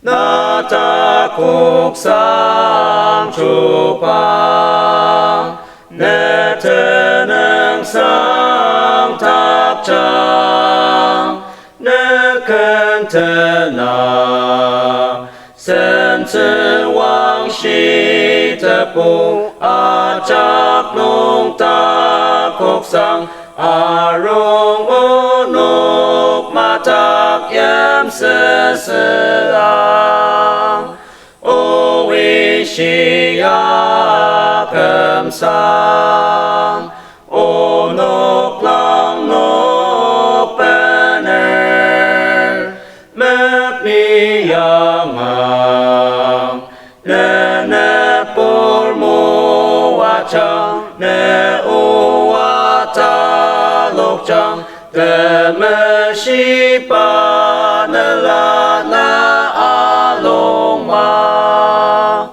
na ta cuộc sang chủ ba nè thế nâng sang tháp trang nè khen thế na sen chân wang shi te pu a chắc nung ta cuộc sang a rong o nục ma tak yem se se ang o vi shi ya kem sang o nục lang nục bener mep mi yang ang ne ne por mu wa chang ne u wa ta lok chang te me shi pa ne la na a long ma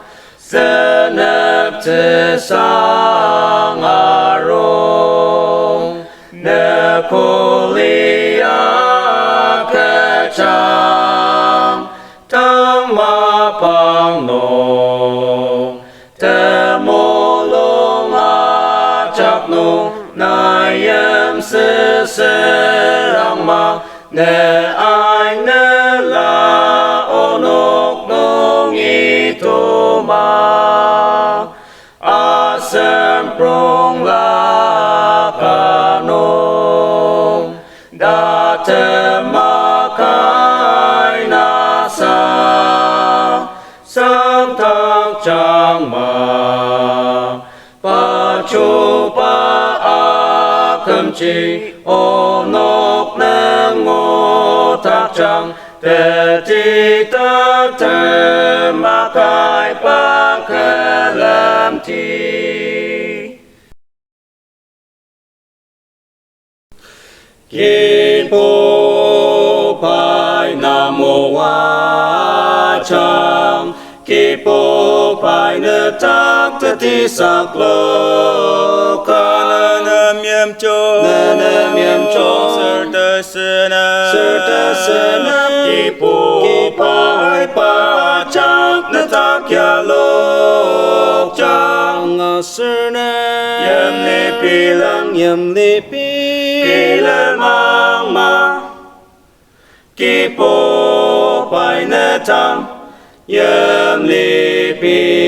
se ne te sang a rong ne ko li a ke chang tang ma pang nong te mo long a chak nong na yem se rang ma ne ai ne la o nok nong i to ma a sem prong la ka nong da te ma kai na sa sam thang chang ma pa chu pa a khâm chi o nốc nang ngô thác chang te chi ta te ma kai pa khe lam thi Ki po pai nam mô hoa chang Ki po pai nơ tak te ti sak lo ka nơ miêm cho sơ tơ sơ na Ki po pai pa chak nơ tak ya lo chang sơ na yem li pi lang yem li pi le mang ma Ki po pai nơ tam yem li pi